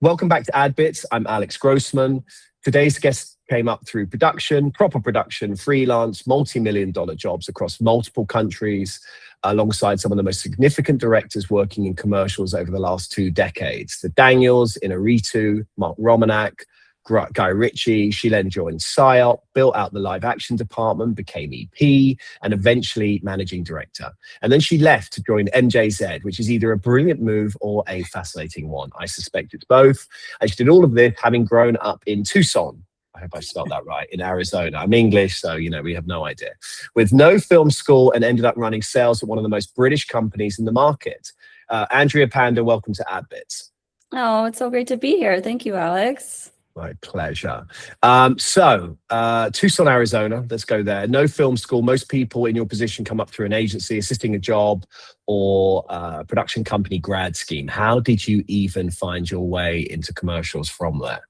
Welcome back to AdBits. I'm Alex Grossman. Today's guest came up through production, proper production, freelance, multi-million-dollar jobs across multiple countries, alongside some of the most significant directors working in commercials over the last 2 decades. The Daniels, Iñárritu, Mark Romanek, Guy Ritchie. She then joined Psyop, built out the live action department, became EP, and eventually managing director. And then she left to join MJZ, which is either a brilliant move or a fascinating one. I suspect it's both. And she did all of this having grown up in Tucson. I hope I spelled that right, in Arizona. I'm English, so, we have no idea. With no film school and ended up running sales at one of the most British companies in the market. Andrea Panda, welcome to AdBits. Oh, it's so great to be here. Thank you, Alex. My pleasure. Tucson, Arizona, let's go there. No film school. Most people in your position come up through an agency, assisting a job, or a production company grad scheme. How did you even find your way into commercials from there?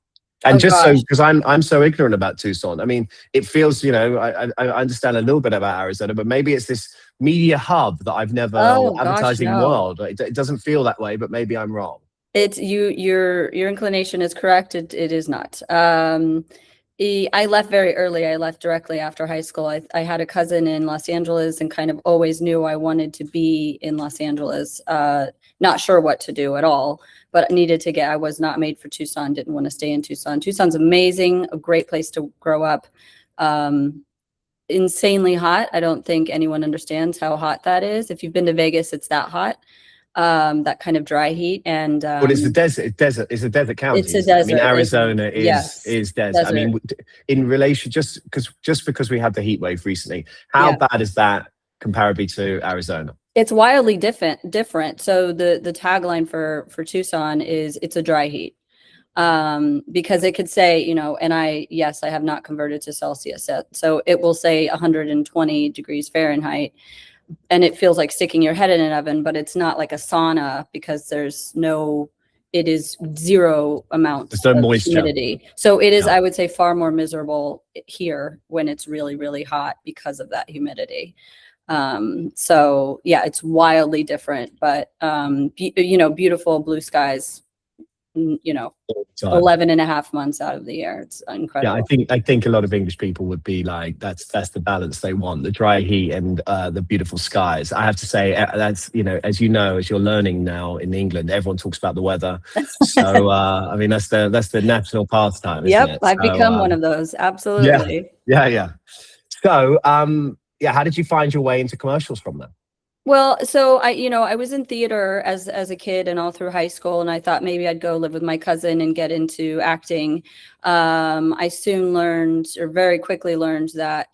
And because I'm so ignorant about Tucson, I mean, it feels, I understand a little bit about Arizona, but maybe it's this media hub that I've never, advertising world. It doesn't feel that way, but maybe I'm wrong. It's your inclination is correct. It is not. I left very early. I left directly after high school. I had a cousin in Los Angeles and kind of always knew I wanted to be in Los Angeles. Not sure what to do at all, but I was not made for Tucson, didn't want to stay in Tucson. Tucson's amazing, a great place to grow up. Insanely hot. I don't think anyone understands how hot that is. If you've been to Vegas, it's that hot. That kind of dry heat, and but it's a desert. It's a desert county. It's a desert. I mean, Arizona is desert. I mean, in relation, just because we had the heat wave recently, how bad is that comparably to Arizona? It's wildly different. So the tagline for Tucson is it's a dry heat, because it could say, and I have not converted to Celsius yet, so it will say 120 degrees Fahrenheit. And it feels like sticking your head in an oven, but it's not like a sauna because it is zero amounts of humidity. So it is, I would say, far more miserable here when it's really, really hot because of that humidity. So yeah, it's wildly different, but, beautiful blue skies, 11 and a half months out of the year. It's incredible. Yeah, I think a lot of English people would be like, that's the balance they want, the dry heat and the beautiful skies. I have to say, that's, as you're learning now in England, everyone talks about the weather. So I mean, that's the national pastime, isn't it? I've become one of those. Absolutely. Yeah. So how did you find your way into commercials from there? Well, so I was in theater as a kid and all through high school, and I thought maybe I'd go live with my cousin and get into acting. I soon learned, or very quickly learned, that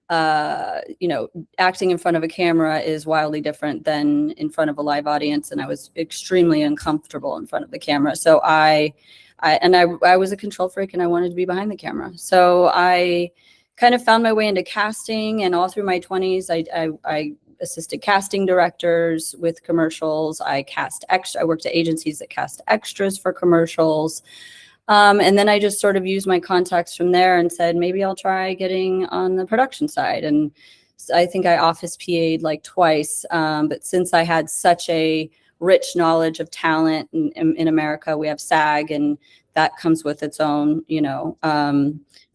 acting in front of a camera is wildly different than in front of a live audience, and I was extremely uncomfortable in front of the camera. So I was a control freak, and I wanted to be behind the camera. So I kind of found my way into casting, and all through my 20s, I assisted casting directors with commercials. I worked at agencies that cast extras for commercials. And then I just sort of used my contacts from there and said, maybe I'll try getting on the production side. And I think I office PA'd like twice. But since I had such a rich knowledge of talent in America, we have SAG, and that comes with its own,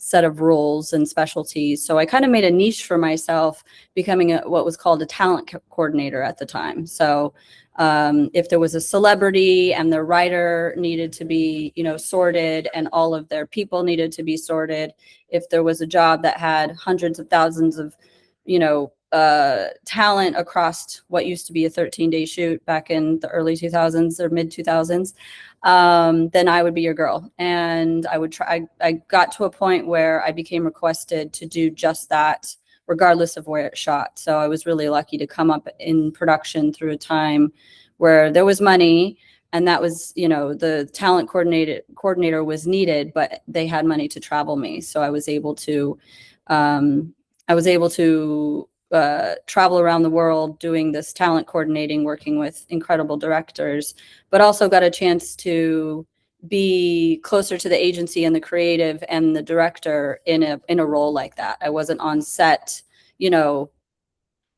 set of rules and specialties. So I kind of made a niche for myself, becoming what was called a talent coordinator at the time. So if there was a celebrity and the writer needed to be, sorted, and all of their people needed to be sorted, if there was a job that had hundreds of thousands of, talent across what used to be a 13-day shoot back in the early 2000s or mid 2000s, then I would be your girl. And I would try. I got to a point where I became requested to do just that, regardless of where it shot. So I was really lucky to come up in production through a time where there was money, and that was, the talent coordinator was needed, but they had money to travel me. So I was able to travel around the world doing this talent coordinating, working with incredible directors, but also got a chance to be closer to the agency and the creative and the director in a role like that. I wasn't on set,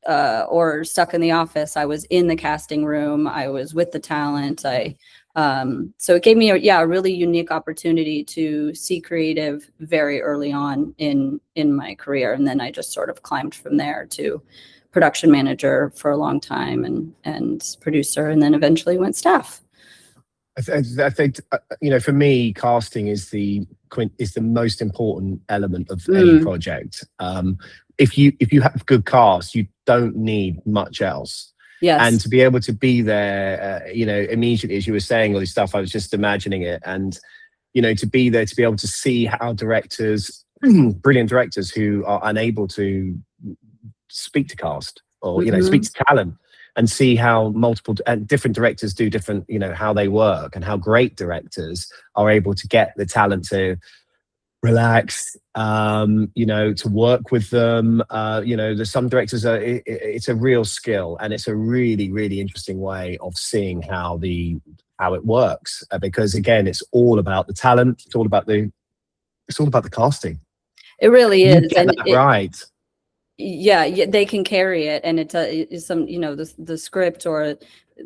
or stuck in the office. I was in the casting room. I was with the talent. I So it gave me a really unique opportunity to see creative very early on in my career. And then I just sort of climbed from there to production manager for a long time and producer, and then eventually went staff. I think for me, casting is the most important element of any project. If you have good cast, you don't need much else. Yes. And to be able to be there, immediately as you were saying all this stuff, I was just imagining it. And, to be there, to be able to see how directors, brilliant directors who are unable to speak to cast or, speak to talent, and see how multiple and different directors do different, how they work, and how great directors are able to get the talent to relax, to work with them. There's some directors it's a real skill, and it's a really, really interesting way of seeing how it works, because again, it's all about the talent. It's all about the casting. It really is. Get that right. Yeah, they can carry it, and it's some, the script or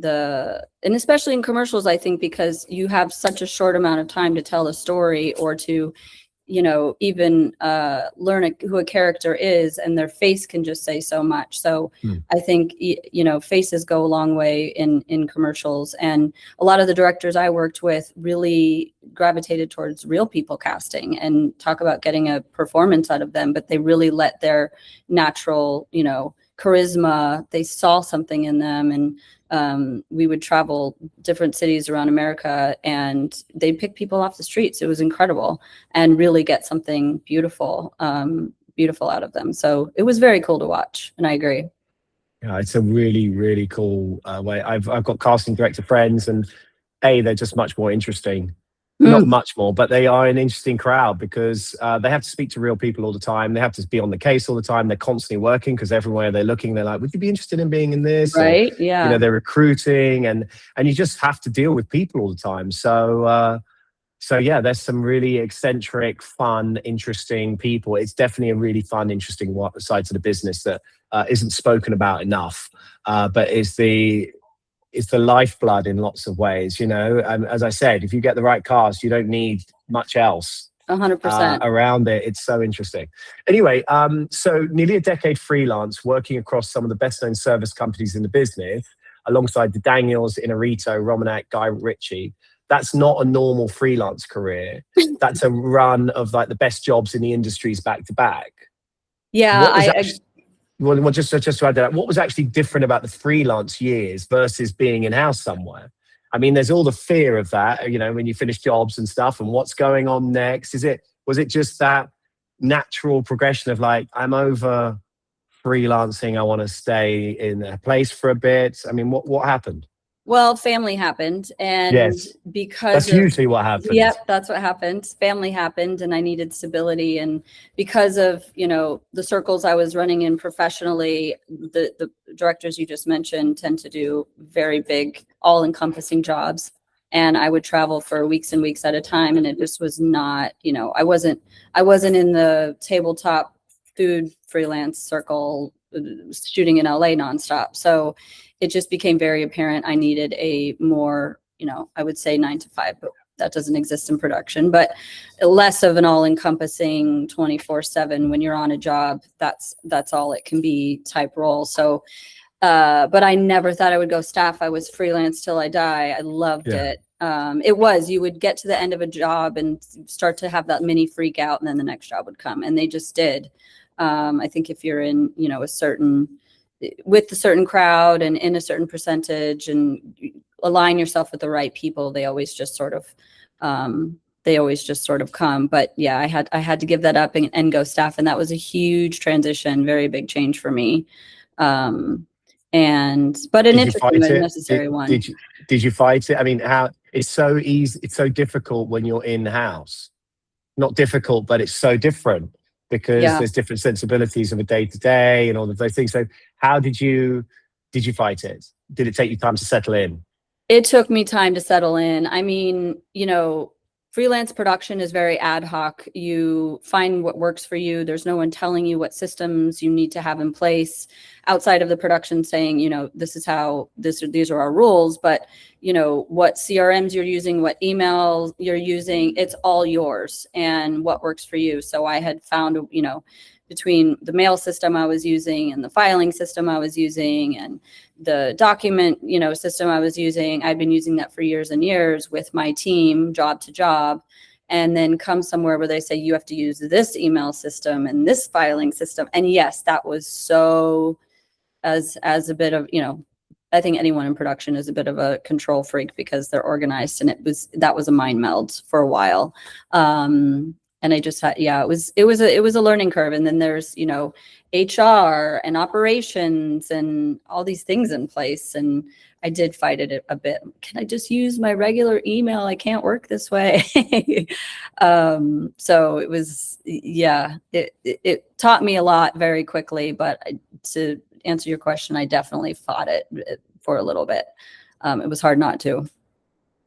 and especially in commercials, I think, because you have such a short amount of time to tell a story, or to even learn who a character is, and their face can just say so much. So I think, faces go a long way in commercials. And a lot of the directors I worked with really gravitated towards real people casting and talk about getting a performance out of them, but they really let their natural, charisma, they saw something in them. And we would travel different cities around America, and they'd pick people off the streets. It was incredible, and really get something beautiful out of them. So it was very cool to watch, and I agree. Yeah, it's a really, really cool way. I've got casting director friends, and they're just much more interesting. Not much more, but they are an interesting crowd, because they have to speak to real people all the time. They have to be on the case all the time. They're constantly working, because everywhere they're looking, they're like, would you be interested in being in this? Right. Or, yeah. They're recruiting, and you just have to deal with people all the time. So yeah, there's some really eccentric, fun, interesting people. It's definitely a really fun, interesting side to the business that isn't spoken about enough, but it's the lifeblood in lots of ways. As I said, if you get the right cast, you don't need much else 100% around it. It's so interesting. Anyway, so nearly a decade freelance, working across some of the best known service companies in the business, alongside the Daniels, Iñárritu, Romanek, Guy Ritchie. That's not a normal freelance career. That's a run of like the best jobs in the industries back to back. Yeah. Well, just to add to that, what was actually different about the freelance years versus being in-house somewhere? I mean, there's all the fear of that, when you finish jobs and stuff, and what's going on next. Was it just that natural progression of like, I'm over freelancing, I want to stay in a place for a bit? I mean, what happened? Well, family happened, and yes, because that's usually what happens. Yep, that's what happened. Family happened, and I needed stability. And because of the circles I was running in professionally, the directors you just mentioned tend to do very big, all-encompassing jobs, and I would travel for weeks and weeks at a time, and it just was not. I wasn't in the tabletop food freelance circle shooting in LA nonstop. So it just became very apparent I needed a more, I would say 9 to 5, but that doesn't exist in production, but less of an all-encompassing 24/7. When you're on a job, that's all it can be type role. So, but I never thought I would go staff. I was freelance till I die. I loved it. You would get to the end of a job and start to have that mini freak out, and then the next job would come, and they just did. I think if you're in, with a certain crowd and in a certain percentage, and align yourself with the right people, they always just sort of come. But yeah, I had to give that up and go staff. And that was a huge transition, very big change for me. But an interesting and necessary one. Did you fight it? I mean, how it's so easy. It's so difficult when you're in-house. Not difficult, but it's so different, because there's different sensibilities of a day-to-day and all of those things. So how did you fight it? Did it take you time to settle in? It took me time to settle in. I mean, freelance production is very ad hoc. You find what works for you. There's no one telling you what systems you need to have in place outside of the production saying, you know, this is how these are our rules, but you know, what CRMs you're using, what email you're using, it's all yours and what works for you. So I had found, you know, between the mail system I was using and the filing system I was using and the document, you know, system I was using, I've been using that for years and years with my team, job to job, and then come somewhere where they say you have to use this email system and this filing system. And yes, that was so, as a bit of, you know, I think anyone in production is a bit of a control freak because they're organized, and that was a mind meld for a while. And I just had, yeah, it was a learning curve. And then there's, you know, HR and operations and all these things in place. And I did fight it a bit. Can I just use my regular email? I can't work this way. So it was, yeah, it taught me a lot very quickly, but to answer your question, I definitely fought it for a little bit. It was hard not to.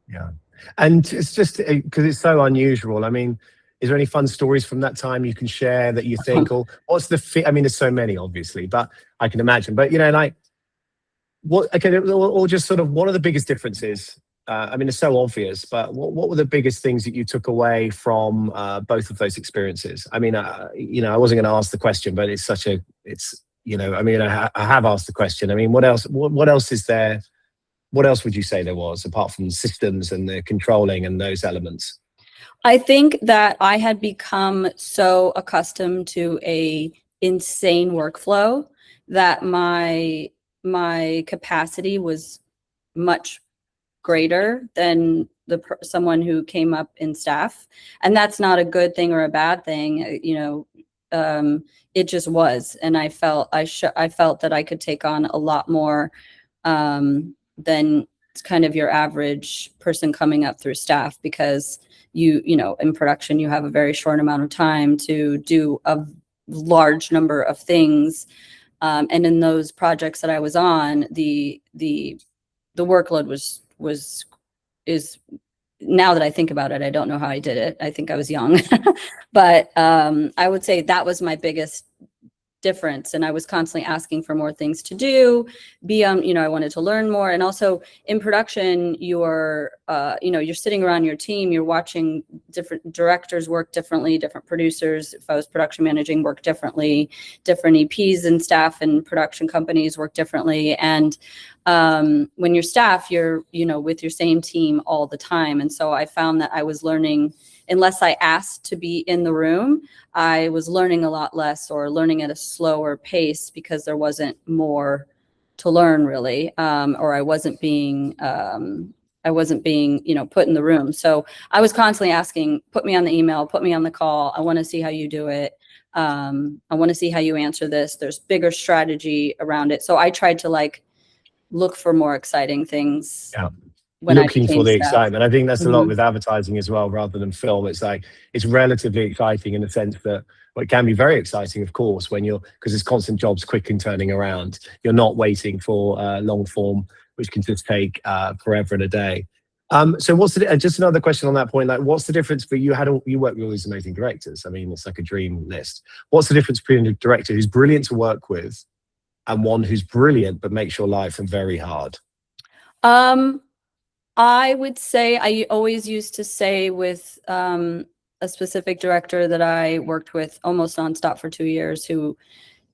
Yeah. And it's just because it's so unusual. I mean, is there any fun stories from that time you can share that you think, or what's the I mean, there's so many, obviously, but I can imagine. But, you know, like, what, okay, or just sort of what are the biggest differences? I mean, it's so obvious, but what were the biggest things that you took away from both of those experiences? I mean, you know, I wasn't going to ask the question, but it's you know, I mean, I have asked the question. I mean, what else is there? What else would you say there was apart from systems and the controlling and those elements? I think that I had become so accustomed to a insane workflow that my capacity was much greater than someone who came up in staff. And that's not a good thing or a bad thing, you know. It just was, and I felt that I could take on a lot more than kind of your average person coming up through staff, because you know, in production, you have a very short amount of time to do a large number of things. And in those projects that I was on, the workload is now that I think about it, I don't know how I did it. I think I was young, but I would say that was my biggest difference. And I was constantly asking for more things to do, you know, I wanted to learn more. And also in production, you're, you know, you're sitting around your team, you're watching different directors work differently, different producers, if I was production managing, work differently, different EPs and staff and production companies work differently. And when you're staff, you're, you know, with your same team all the time. And so I found that I was learning, unless I asked to be in the room, I was learning a lot less, or learning at a slower pace, because there wasn't more to learn really, or I wasn't being, you know, put in the room. So I was constantly asking, put me on the email, put me on the call. I want to see how you do it. I want to see how you answer this. There's bigger strategy around it. So I tried to like look for more exciting things. Yeah. When looking for the staff. excitement. I think that's a lot Mhm. with advertising as well, rather than film. It's like, it's relatively exciting in the sense that, well, it can be very exciting, of course, when because it's constant jobs, quick and turning around. You're not waiting for long form, which can just take forever and a day. So what's just another question on that point, like what's the difference for you work with all these amazing directors? I mean, it's like a dream list. What's the difference between a director who's brilliant to work with and one who's brilliant but makes your life very hard? I would say, I always used to say with a specific director that I worked with almost nonstop for 2 years, who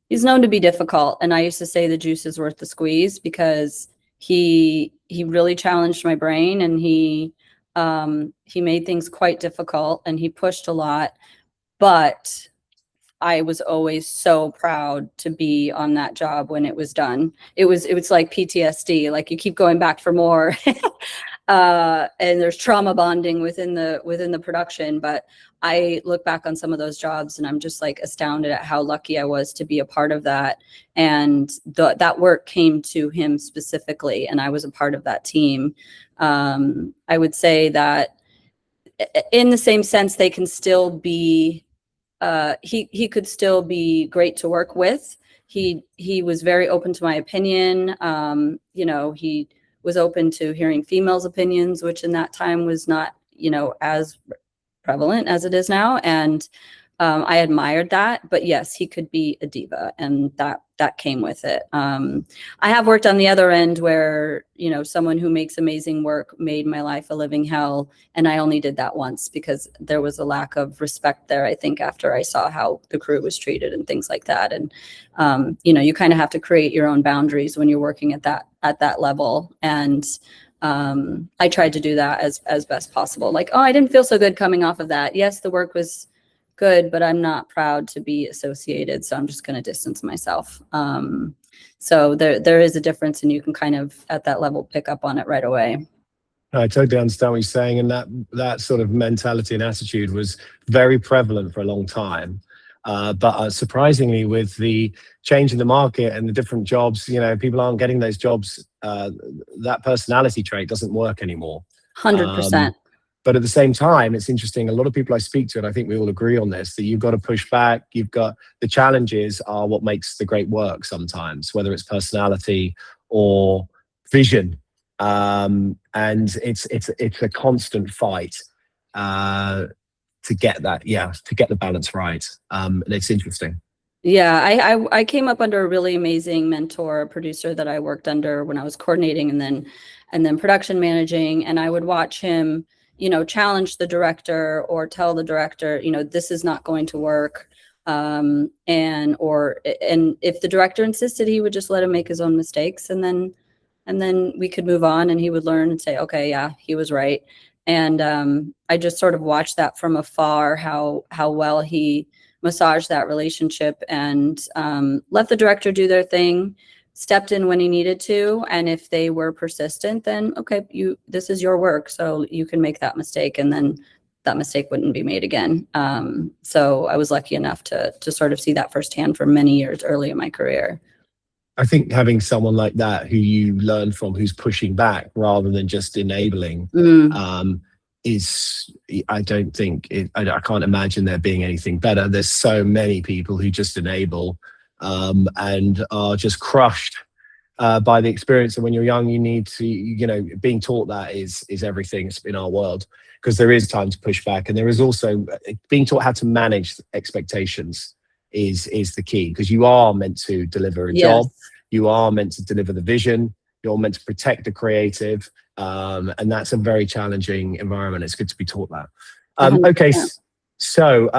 he's known to be difficult. And I used to say the juice is worth the squeeze, because he really challenged my brain, and he made things quite difficult, and he pushed a lot. But I was always so proud to be on that job when it was done. It was like PTSD, like you keep going back for more. And there's trauma bonding within the production. But I look back on some of those jobs and I'm just like astounded at how lucky I was to be a part of that. And that work came to him specifically, and I was a part of that team. I would say that in the same sense, they can still be, he could still be great to work with. He was very open to my opinion. You know, he was open to hearing females' opinions, which in that time was not, you know, as prevalent as it is now. And I admired that, but yes, he could be a diva, and that came with it. I have worked on the other end where, you know, someone who makes amazing work made my life a living hell. And I only did that once because there was a lack of respect there, I think, after I saw how the crew was treated and things like that. And, you know, you kind of have to create your own boundaries when you're working at that level. And I tried to do that as best possible. Like, oh, I didn't feel so good coming off of that. Yes, the work was good, but I'm not proud to be associated, so I'm just going to distance myself. So there is a difference, and you can kind of at that level pick up on it right away. I totally understand what you're saying, and that sort of mentality and attitude was very prevalent for a long time. But surprisingly, with the change in the market and the different jobs, you know, people aren't getting those jobs. That personality trait doesn't work anymore. 100%. But at the same time, it's interesting. A lot of people I speak to, and I think we all agree on this, that you've got to push back. You've got the challenges are what makes the great work sometimes, whether it's personality or vision. And it's a constant fight to get that, to get the balance right. And it's interesting. Yeah, I came up under a really amazing mentor, producer that I worked under when I was coordinating and then production managing, and I would watch him, you know, challenge the director or tell the director, you know, this is not going to work. And if the director insisted, he would just let him make his own mistakes, and then we could move on, and he would learn and say, okay, yeah, he was right. And I just sort of watched that from afar, how well he massaged that relationship, and let the director do their thing, stepped in when he needed to, and if they were persistent, then okay, this is your work, so you can make that mistake, and then that mistake wouldn't be made again. So I was lucky enough to sort of see that firsthand for many years early in my career. I think having someone like that who you learn from, who's pushing back rather than just enabling, is, I don't think, I can't imagine there being anything better. There's so many people who just enable and are just crushed by the experience. And when you're young, you need to, you know, being taught that is everything in our world, because there is time to push back. And there is also being taught how to manage expectations is the key, because you are meant to deliver a job. You are meant to deliver the vision. You're meant to protect the creative. And that's a very challenging environment. It's good to be taught that. Okay, so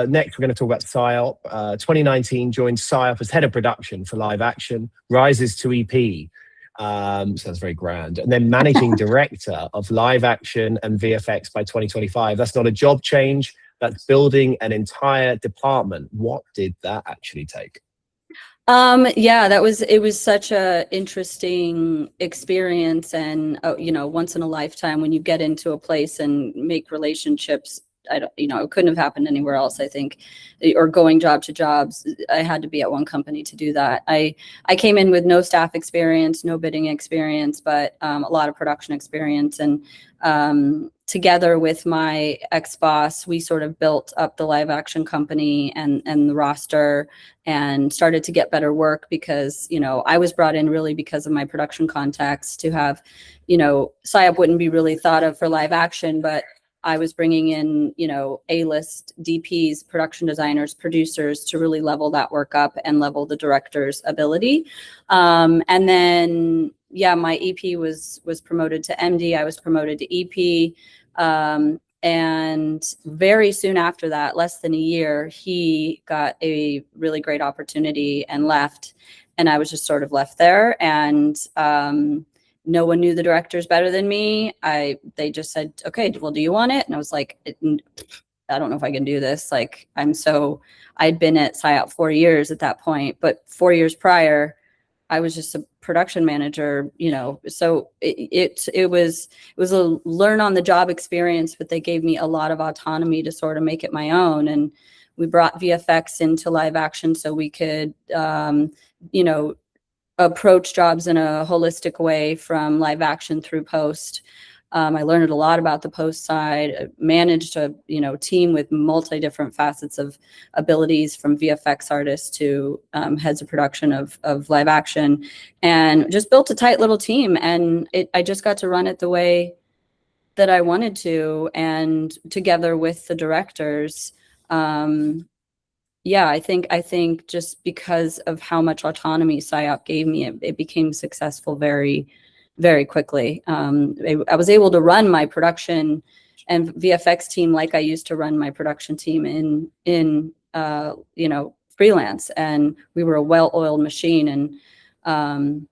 next we're going to talk about Psyop. 2019, joined Psyop as head of production for live action, rises to EP. Sounds very grand. And then managing director of live action and VFX by 2025. That's not a job change. That's building an entire department. What did that actually take? Yeah, it was such a interesting experience, and you know, once in a lifetime when you get into a place and make relationships. It couldn't have happened anywhere else, I think, or going job to jobs. I had to be at one company to do that. I came in with no staff experience, no bidding experience, but a lot of production experience. And together with my ex-boss, we sort of built up the live action company and the roster, and started to get better work because, you know, I was brought in really because of my production contacts to have, you know, Psyop wouldn't be really thought of for live action, but I was bringing in, you know, A-list DPs, production designers, producers to really level that work up and level the director's ability. And then, yeah, my EP was promoted to MD. I was promoted to EP. And very soon after that, less than a year, he got a really great opportunity and left. And I was just sort of left there. And no one knew the directors better than me. They just said, okay, well, do you want it? And I was like, I don't know if I can do this. Like, I'd been at Psyop 4 years at that point, but 4 years prior, I was just a production manager, you know, so it was a learn on the job experience, but they gave me a lot of autonomy to sort of make it my own. And we brought VFX into live action so we could, you know, approach jobs in a holistic way from live action through post. I learned a lot about the post side, managed a, you know, team with multi different facets of abilities, from VFX artists to heads of production of live action, and just built a tight little team. And I just got to run it the way I wanted to, and together with the directors. Yeah, I think just because of how much autonomy Psyop gave me, it became successful very, very quickly. I was able to run my production and VFX team like I used to run my production team in Freelance, and we were a well-oiled machine. And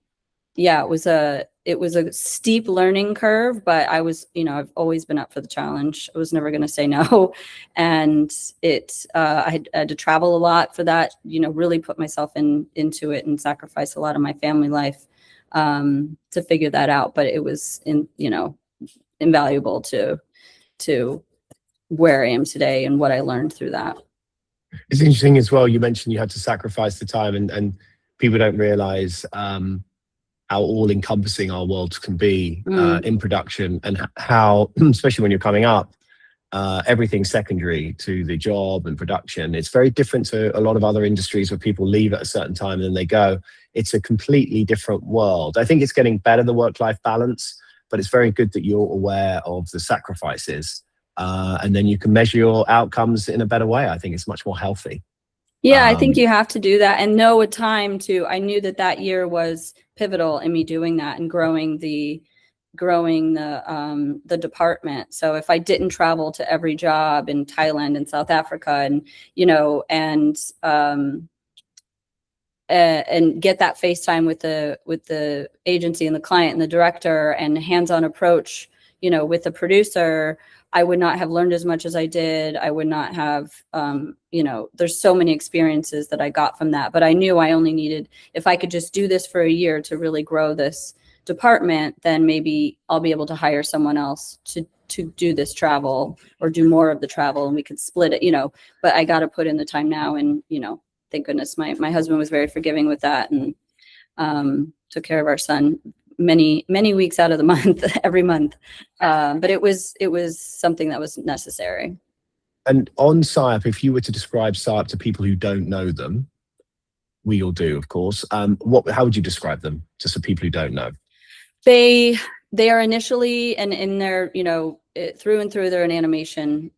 yeah, it was a steep learning curve, but I was, I've always been up for the challenge. I was never going to say no. And I had to travel a lot for that, really put myself into it and sacrifice a lot of my family life to figure that out. But it was invaluable to where I am today and what I learned through that. It's interesting as well. You mentioned you had to sacrifice the time, and people don't realize how all-encompassing our worlds can be in production, and how, especially when you're coming up, everything's secondary to the job and production. It's very different to a lot of other industries where people leave at a certain time and then they go. It's a completely different world. I think it's getting better, the work-life balance, but it's very good that you're aware of the sacrifices, and then you can measure your outcomes in a better way. I think it's much more healthy. Yeah, I think you have to do that and know a time to. I knew that year was pivotal in me doing that and growing the department. So if I didn't travel to every job in Thailand and South Africa, and and get that FaceTime with the agency and the client and the director, and hands-on approach, with the producer, I would not have learned as much as I did. I would not have, there's so many experiences that I got from that, but I knew I only needed, if I could just do this for a year to really grow this department, then maybe I'll be able to hire someone else to do this travel or do more of the travel, and we could split it, but I got to put in the time now. And, thank goodness my husband was very forgiving with that, and took care of our son many weeks out of the month, every month. But it was something that was necessary. And on Psyop, if you were to describe Psyop to people who don't know them, we all do, of course. How would you describe them to some people who don't know? They are initially, and in their, through and through, they're an animation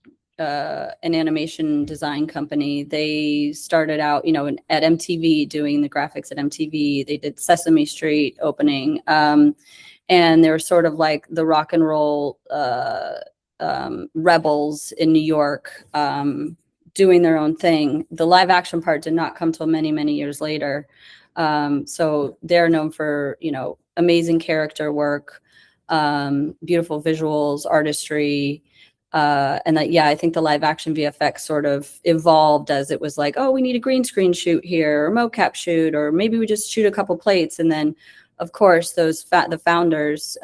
design company. They started out, at MTV, doing the graphics at MTV. They did Sesame Street opening, and they were sort of like the rock and roll rebels in New York, doing their own thing. The live action part did not come till many years later. So they're known for, amazing character work, beautiful visuals, artistry. And that, I think the live action VFX sort of evolved as it was like, oh, we need a green screen shoot here, or mocap shoot, or maybe we just shoot a couple plates. And then, of course, the founders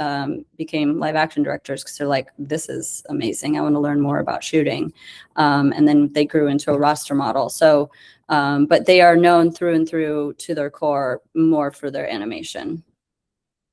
became live action directors, because they're like, this is amazing. I want to learn more about shooting. And then they grew into a roster model. So, but they are known through and through to their core more for their animation.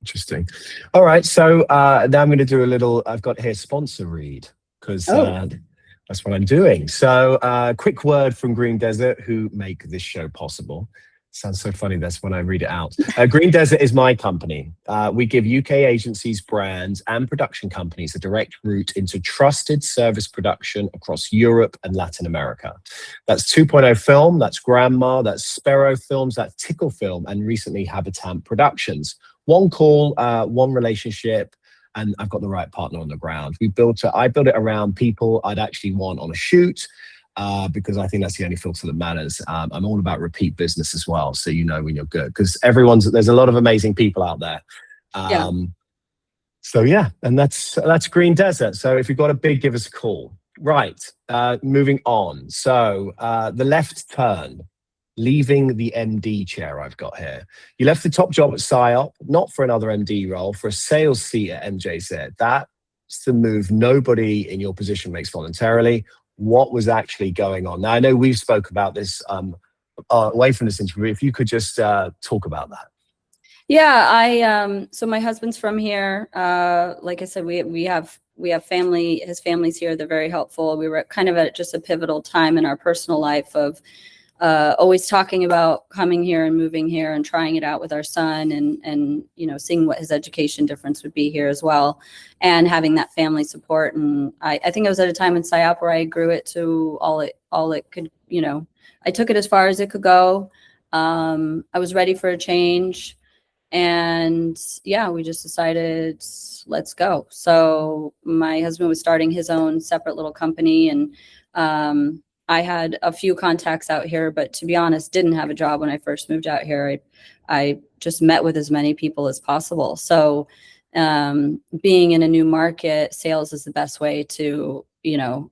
Interesting. All right. So now I'm going to do a little, I've got here sponsor read, because that's what I'm doing. So quick word from Green Desert, who make this show possible. Sounds so funny. That's when I read it out. Green Desert is my company. We give UK agencies, brands, and production companies a direct route into trusted service production across Europe and Latin America. That's 2.0 Film, that's Grandma, that's Sparrow Films, that's Tickle Film, and recently Habitant Productions. One call, one relationship, and I've got the right partner on the ground. I built it around people I'd actually want on a shoot, because I think that's the only filter that matters. I'm all about repeat business as well, so when you're good, because there's a lot of amazing people out there. So yeah, and that's Green Desert. So if you've got a bid, give us a call. Right, moving on. So the left turn, leaving the MD chair I've got here. You left the top job at Psyop, not for another MD role, for a sales seat at MJZ. That's the move nobody in your position makes voluntarily. What was actually going on? Now, I know we've spoke about this away from this interview. If you could just talk about that. Yeah, so my husband's from here. Like I said, we have family. His family's here. They're very helpful. We were kind of at just a pivotal time in our personal life of always talking about coming here and moving here and trying it out with our son, and you know, seeing what his education difference would be here as well, and having that family support. And I think I was at a time in Psyop where I grew it to all it could, you know, I took it as far as it could go. I was ready for a change. And yeah, we just decided, let's go. So my husband was starting his own separate little company, and I had a few contacts out here, but to be honest, didn't have a job when I first moved out here. I just met with as many people as possible. So being in a new market, sales is the best way to, you know,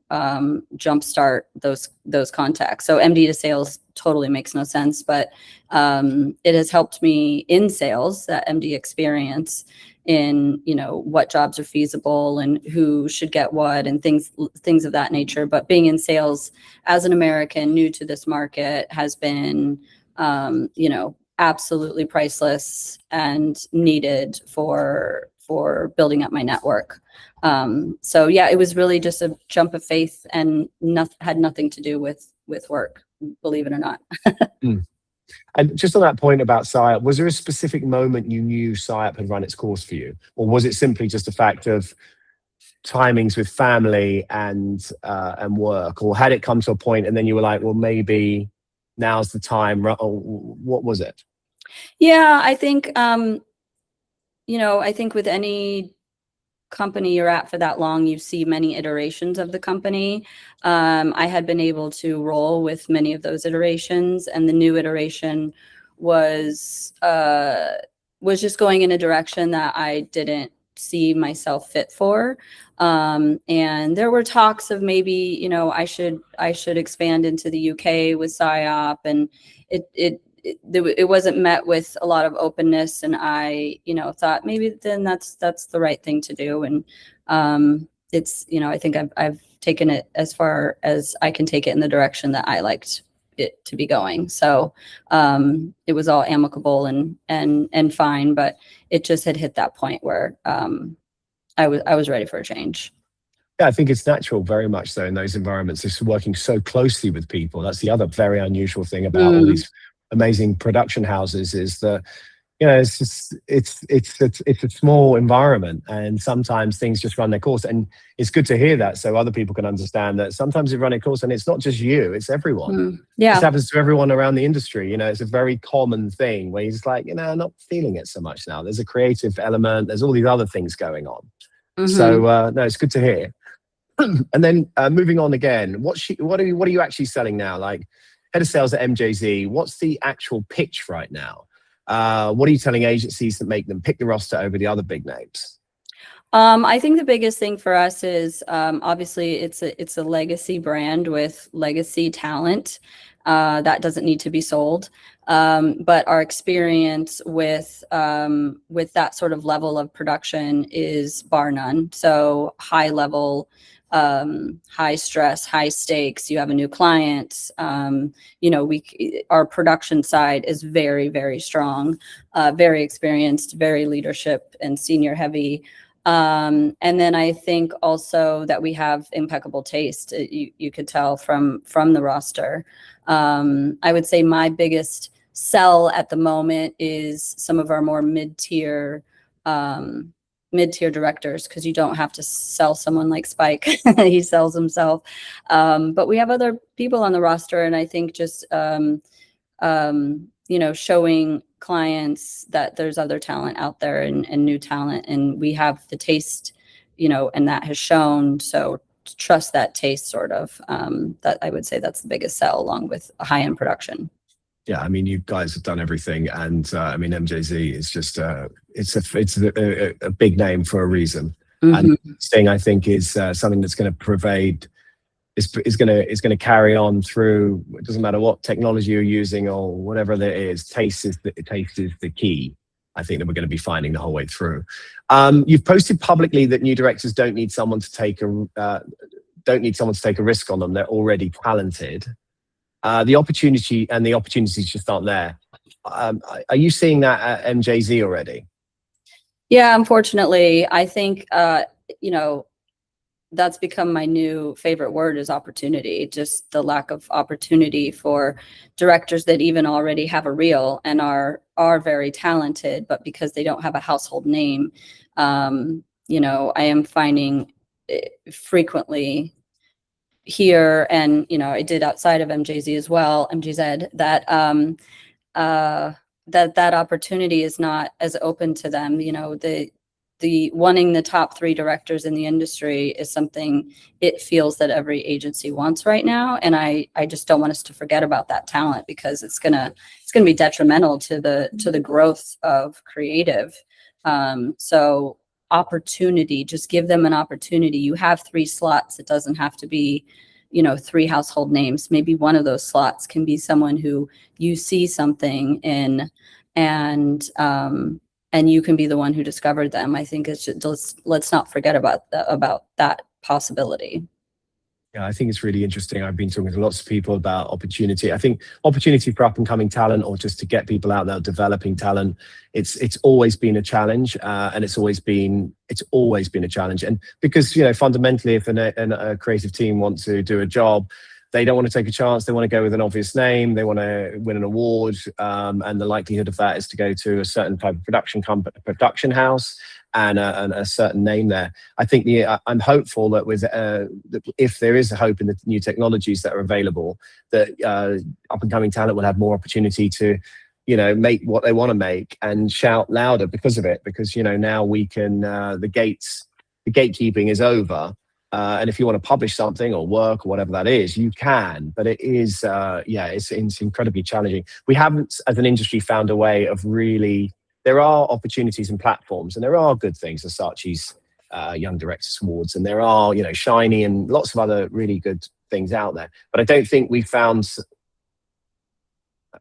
jumpstart those contacts. So MD to sales totally makes no sense, but it has helped me in sales, that MD experience, in, you know, what jobs are feasible and who should get what and things of that nature. But being in sales as an American new to this market has been, you know, absolutely priceless and needed for building up my network. So yeah, it was really just a jump of faith, and had nothing to do with work, believe it or not. And just on that point about Psyop, was there a specific moment you knew Psyop had run its course for you? Or was it simply just a fact of timings with family and work? Or had it come to a point and then you were like, well, maybe now's the time? Or what was it? Yeah, I think, you know, I think with any company you're at for that long, you see many iterations of the company. I had been able to roll with many of those iterations, and the new iteration was just going in a direction that I didn't see myself fit for. And there were talks of maybe, you know, I should expand into the UK with Psyop, and it wasn't met with a lot of openness, and I, you know, thought maybe then that's the right thing to do. And it's, you know, I think I've taken it as far as I can take it in the direction that I liked it to be going. So it was all amicable and fine, but it just had hit that point where I was ready for a change. Yeah, I think it's natural, very much so, in those environments. It's working so closely with people. That's the other very unusual thing about all these amazing production houses, is that, you know, it's just it's a small environment, and sometimes things just run their course. And it's good to hear that, so other people can understand that sometimes they run their course, and it's not just you, it's everyone. Yeah, this happens to everyone around the industry. You know, it's a very common thing where he's like, you know, I'm not feeling it so much now. There's a creative element, there's all these other things going on. So no, it's good to hear. And then moving on again, what are you actually selling now? Like, head of sales at MJZ, what's the actual pitch right now? What are you telling agencies that make them pick the roster over the other big names? I think the biggest thing for us is obviously it's a legacy brand with legacy talent that doesn't need to be sold. But our experience with that sort of level of production is bar none. So high level, high stress, high stakes. You have a new client. You know, our production side is very, very strong, very experienced, very leadership and senior heavy. And then I think also that we have impeccable taste. You could tell from the roster. I would say my biggest sell at the moment is some of our more mid-tier directors, because you don't have to sell someone like Spike. He sells himself. But we have other people on the roster, and I think just you know, showing clients that there's other talent out there and new talent, and we have the taste, you know, and that has shown. So trust that taste, sort of. That I would say that's the biggest sell, along with a high-end production. Yeah, I mean, you guys have done everything, and I mean, MJZ is just it's a big name for a reason. And this thing, I think, is something that's going to pervade. Is going to carry on through. It doesn't matter what technology you're using or whatever there is. Taste is the key, I think, that we're going to be finding the whole way through. You've posted publicly that new directors don't need someone to take a risk on them. They're already talented. The opportunities just aren't there. Are you seeing that at MJZ already? Yeah, unfortunately, I think you know, that's become my new favorite word, is opportunity. Just the lack of opportunity for directors that even already have a reel and are very talented, but because they don't have a household name, you know, I am finding frequently here, and you know, I did outside of MJZ as well, MJZ, that that opportunity is not as open to them. You know, the wanting the top 3 directors in the industry is something it feels that every agency wants right now, and I just don't want us to forget about that talent, because it's gonna be detrimental to the growth of creative. So opportunity, just give them an opportunity. You have 3 slots. It doesn't have to be, you know, 3 household names. Maybe one of those slots can be someone who you see something in, and you can be the one who discovered them. I think it's just, let's not forget about that possibility. Yeah, I think it's really interesting. I've been talking to lots of people about opportunity. I think opportunity for up and coming talent, or just to get people out there developing talent, it's always been a challenge, and it's always been a challenge. And because, you know, fundamentally, if a creative team wants to do a job, they don't want to take a chance. They want to go with an obvious name. They want to win an award, and the likelihood of that is to go to a certain type of production house and a certain name there. I think I'm hopeful that if there is a hope in the new technologies that are available, that up and coming talent will have more opportunity to, you know, make what they want to make and shout louder because of it. Because, you know, now we can, the gatekeeping is over. And if you want to publish something or work or whatever that is, you can. But it is, it's incredibly challenging. We haven't, as an industry, found a way of really. There are opportunities and platforms, and there are good things, as Saatchi's Young Directors Awards, and there are, you know, Shiny and lots of other really good things out there. But I don't think we found.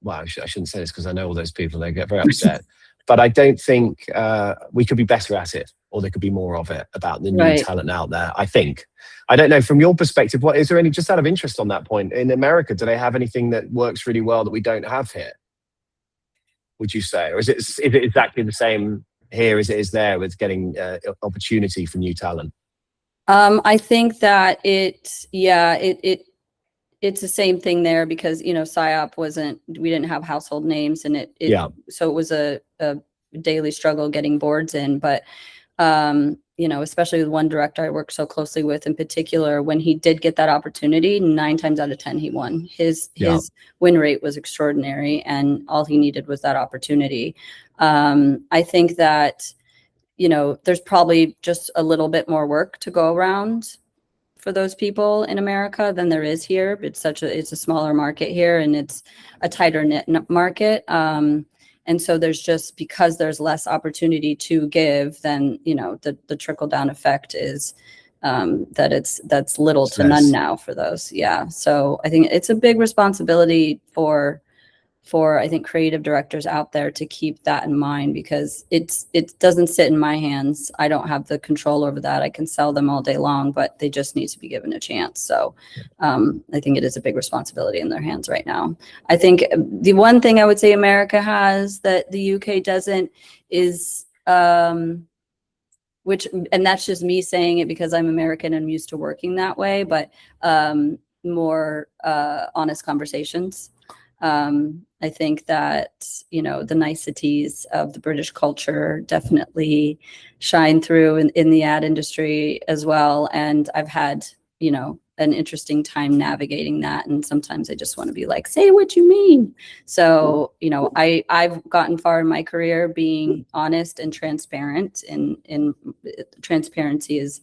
Well, I shouldn't say this because I know all those people; they get very upset. But I don't think we could be better at it, or there could be more of it about the new talent out there. I think. I don't know, from your perspective, what is there any, just out of interest on that point, in America, do they have anything that works really well that we don't have here, would you say? Or is it exactly the same here as it is there with getting opportunity for new talent? I think that it's the same thing there, because, you know, Psyop we didn't have household names, and so it was a daily struggle getting boards in. But you know, especially with one director I worked so closely with in particular, when he did get that opportunity, 9 times out of 10 he won. His win rate was extraordinary, and all he needed was that opportunity. I think that, you know, there's probably just a little bit more work to go around for those people in America than there is here. It's a smaller market here, and it's a tighter knit market. And so because there's less opportunity to give, then, you know, the trickle down effect is that's little to none now for those. Yeah. So I think it's a big responsibility for I think creative directors out there to keep that in mind, because it doesn't sit in my hands. I don't have the control over that. I can sell them all day long, but they just need to be given a chance. So I think it is a big responsibility in their hands right now. I think the one thing I would say America has that the UK doesn't is, and that's just me saying it because I'm American and I'm used to working that way, but more honest conversations. I think that, you know, the niceties of the British culture definitely shine through in the ad industry as well. And I've had, you know, an interesting time navigating that. And sometimes I just want to be like, say what you mean. So, you know, I've gotten far in my career being honest and transparent, and transparency is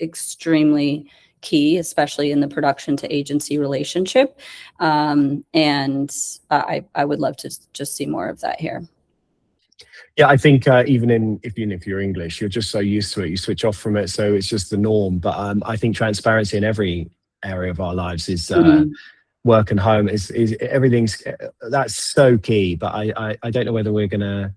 extremely key, especially in the production to agency relationship. And I would love to just see more of that here. Yeah, I think even if you're English, you're just so used to it, you switch off from it, so it's just the norm. But I think transparency in every area of our lives is work and home is everything's, that's so key. But I don't know whether we're gonna.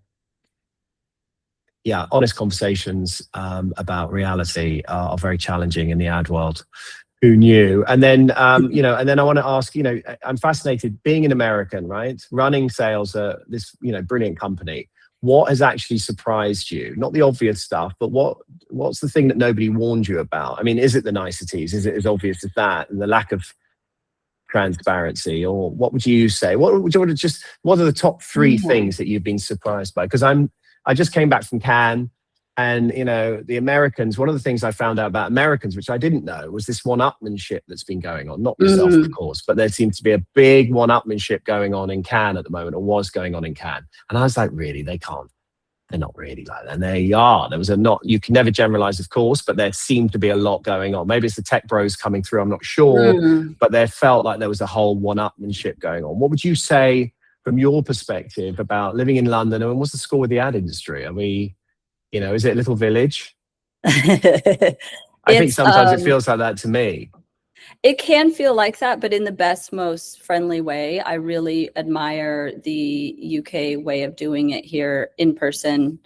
Yeah, honest conversations about reality are very challenging in the ad world. Who knew? And then, you know, and then I want to ask, you know, I'm fascinated being an American, right? Running sales at this, you know, brilliant company. what has actually surprised you? Not the obvious stuff, but what's the thing that nobody warned you about? I mean, is it the niceties? Is it as obvious as that? And the lack of transparency? Or what would you say? What are the top three things that you've been surprised by? Because I just came back from Cannes, and the Americans, one of the things I found out about Americans, which I didn't know, was this one-upmanship that's been going on. Not yourself, of course, but there seems to be a big one-upmanship going on in Cannes at the moment, or was going on in Cannes. And I was like, really? They're not really like that. And they are. You can never generalize, of course, but there seemed to be a lot going on. Maybe it's the tech bros coming through, I'm not sure, but there felt like there was a whole one-upmanship going on. What would you say from your perspective about living in London? And what's the score with the ad industry? Are we, is it a little village? I think sometimes it feels like that to me. It can feel like that, but in the best, most friendly way. I really admire the UK way of doing it here in person,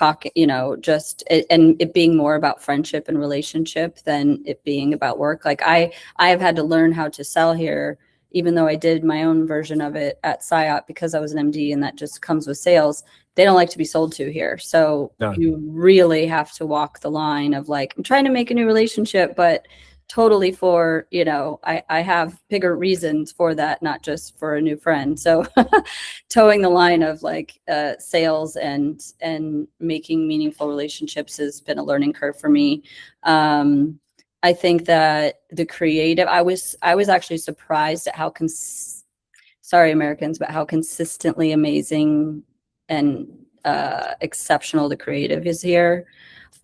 and it being more about friendship and relationship than it being about work. Like I have had to learn how to sell here, even though I did my own version of it at Psyop because I was an MD and that just comes with sales. They don't like to be sold to here. So You really have to walk the line of like, I'm trying to make a new relationship, but totally for, I have bigger reasons for that, not just for a new friend. So towing the line of like sales and making meaningful relationships has been a learning curve for me. I think that the creative, I was actually surprised at how sorry, Americans, but how consistently amazing and exceptional the creative is here.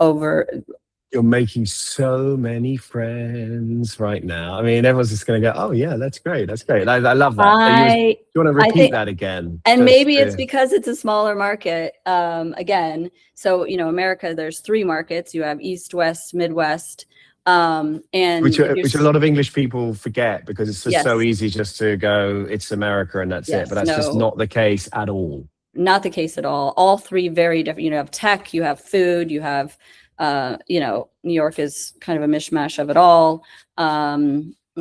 You're making so many friends right now. I mean, everyone's just going to go, oh yeah, that's great. That's great. I love that. Do you want to repeat that again? And maybe it's because it's a smaller market. Again, so, America, there's 3 markets. You have East, West, Midwest. And which a lot of English people forget because it's just so easy just to go, it's America and that's it. But that's just not the case at all. Not the case at all. All 3 very different. You have tech, you have food, you have New York is kind of a mishmash of it all,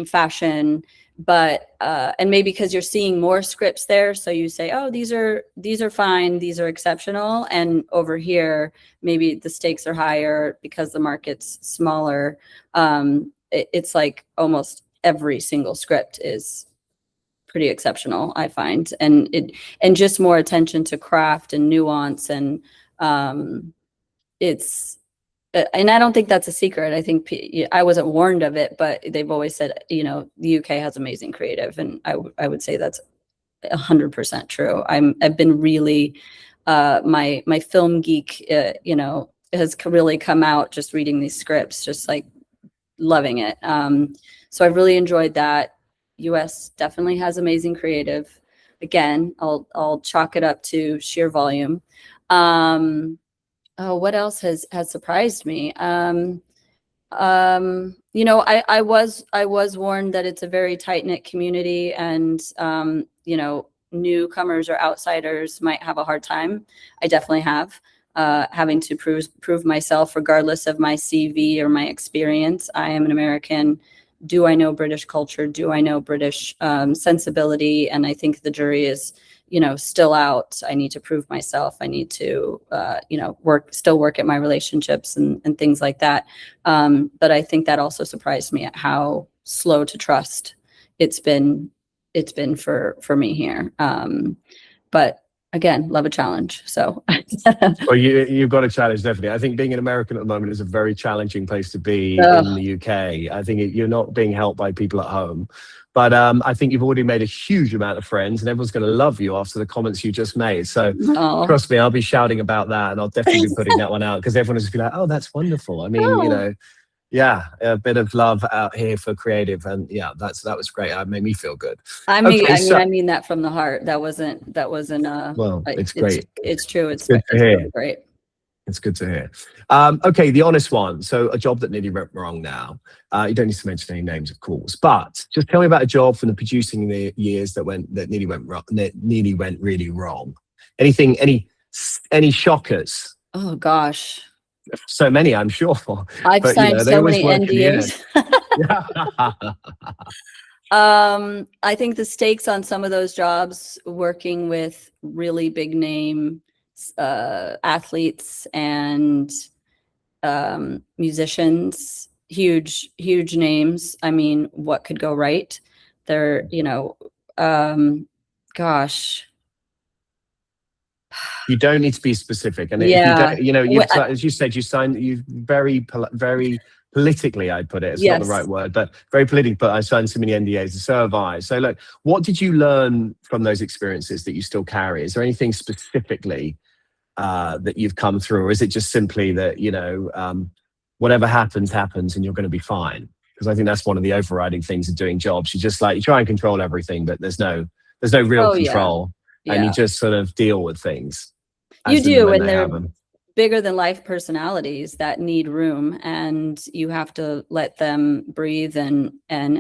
fashion, but and maybe because you're seeing more scripts there, so you say, oh, these are fine, these are exceptional, and over here maybe the stakes are higher because the market's smaller. It's like almost every single script is pretty exceptional, I find, and just more attention to craft and nuance, and it's. And I don't think that's a secret. I think I wasn't warned of it, but they've always said, the UK has amazing creative. And I would say that's 100% true. I've been really, my film geek, has really come out just reading these scripts, just like loving it. So I really enjoyed that. US definitely has amazing creative. Again, I'll chalk it up to sheer volume. Oh, what else has surprised me? I was warned that it's a very tight-knit community, and newcomers or outsiders might have a hard time. I definitely have, having to prove myself regardless of my CV or my experience. I am an American. Do I know British culture? Do I know British sensibility? And I think the jury is still out. I need to prove myself. I need to, work at my relationships and things like that. But I think that also surprised me at how slow to trust it's been for me here. But again, love a challenge. So, well, you've got a challenge, definitely. I think being an American at the moment is a very challenging place to be in the UK. I think you're not being helped by people at home. But I think you've already made a huge amount of friends, and everyone's going to love you after the comments you just made. So trust me, I'll be shouting about that, and I'll definitely be putting that one out because everyone will just be like, oh, that's wonderful. I mean, a bit of love out here for creative, and that was great. It made me feel good. I mean that from the heart. That wasn't. Well, it's great. It's true. It's good to hear. Great. It's good to hear. Okay, the honest one. So a job that nearly went wrong now. You don't need to mention any names, of course, but just tell me about a job from the producing years that nearly went really wrong. Anything, any shockers? Oh gosh. So many, I'm sure. I've signed so many NDAs. I think the stakes on some of those jobs, working with really big name athletes and musicians, huge names. I mean, what could go right? They're, gosh. You don't need to be specific, and Yeah. if you don't, as you said, you very politically, I'd put it. It's not the right word, but very politically. But I signed so many NDAs, and so have I. So, look, what did you learn from those experiences that you still carry? Is there anything specifically that you've come through, or is it just simply that whatever happens, and you're going to be fine? Because I think that's one of the overriding things of doing jobs. You try and control everything, but there's no real control, and you just sort of deal with things. You do, and they're bigger than life personalities that need room, and you have to let them breathe and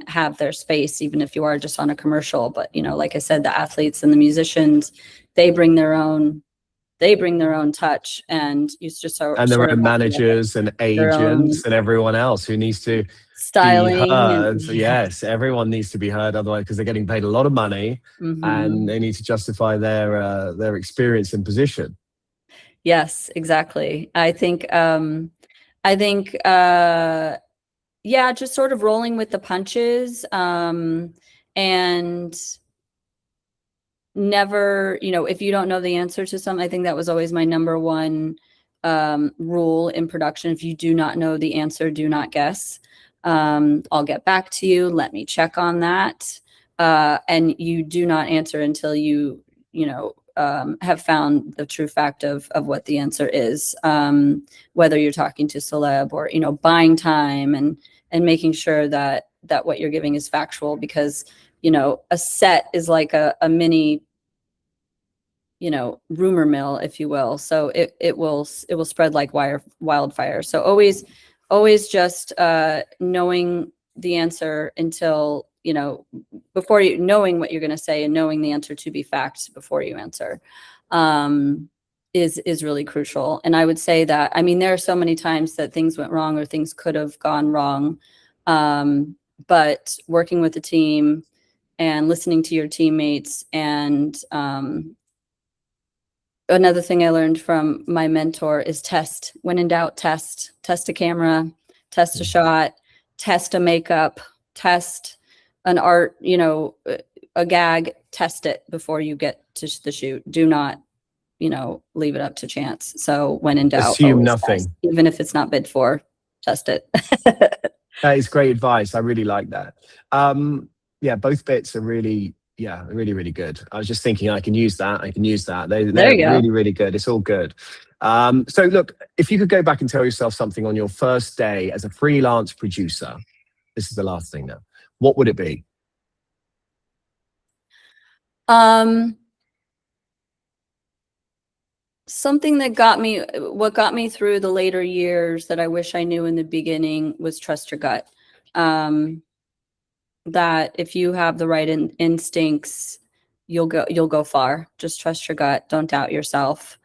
have their space, even if you are just on a commercial. But like I said, the athletes and the musicians, they bring their own touch, and you just and their own managers and agents and everyone else who needs to styling be heard. Yes, everyone needs to be heard, otherwise, because they're getting paid a lot of money, and they need to justify their experience and position. Yes, exactly. I think just sort of rolling with the punches, and never, if you don't know the answer to something, I think that was always my number one rule in production. If you do not know the answer, do not guess. I'll get back to you. Let me check on that. And you do not answer until you have found the true fact of what the answer is, whether you're talking to celeb or, buying time and making sure that what you're giving is factual, because, a set is like a mini, rumor mill, if you will. So it will spread like wildfire. So always just knowing the answer until, before knowing what you're going to say and knowing the answer to be fact before you answer, is really crucial. And I would say that, there are so many times that things went wrong or things could have gone wrong. But working with the team and listening to your teammates, and another thing I learned from my mentor is test. When in doubt, test a camera, test a shot, test a makeup, test an art, a gag, test it before you get to the shoot. Do not, leave it up to chance. So when in doubt, assume nothing. Test. Even if it's not bid for, test it. That is great advice. I really like that. Both bits are really good. I was just thinking I can use that. They're really, really good. It's all good. So look, if you could go back and tell yourself something on your first day as a freelance producer, this is the last thing now, what would it be? Something that what got me through the later years that I wish I knew in the beginning was trust your gut. That if you have the right instincts, you'll go far. Just trust your gut. Don't doubt yourself.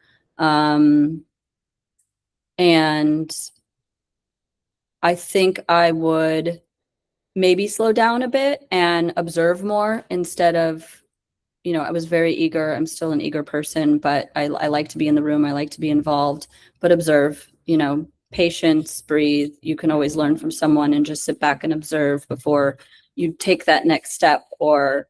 And I think I would maybe slow down a bit and observe more instead of, I was very eager. I'm still an eager person, but I like to be in the room. I like to be involved, but observe, patience, breathe. You can always learn from someone, and just sit back and observe before you take that next step or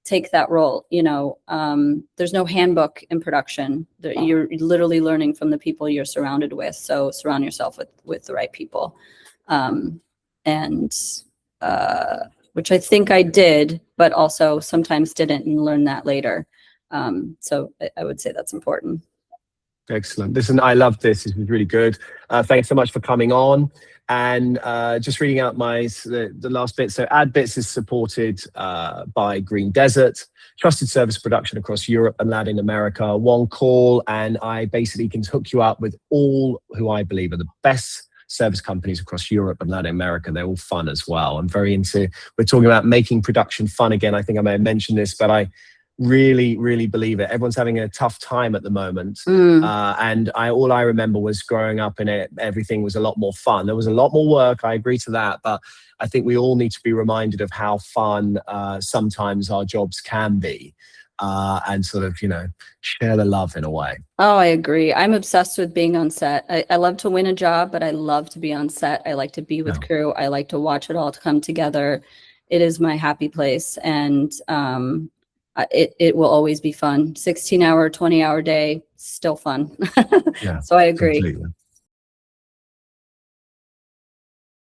take that role. There's no handbook in production. You're literally learning from the people you're surrounded with. So surround yourself with the right people. Which I think I did, but also sometimes didn't, and learn that later. So I would say that's important. Excellent. Listen, I love this. This was really good. Thanks so much for coming on. And just reading out the last bit. So AdBits is supported by Green Desert, trusted service production across Europe and Latin America. One call, and I basically can hook you up with all who I believe are the best service companies across Europe and Latin America. They're all fun as well. We're talking about making production fun again. I think I may have mentioned this, but I really, really believe it. Everyone's having a tough time at the moment. And all I remember was growing up in it, everything was a lot more fun. There was a lot more work, I agree to that, but I think we all need to be reminded of how fun sometimes our jobs can be. and sort of, share the love in a way. Oh, I agree. I'm obsessed with being on set. I love to win a job, but I love to be on set. I like to be with crew. I like to watch it all come together. It is my happy place, and it will always be fun. 16-hour, 20-hour day, still fun. Yeah, so I agree. Completely.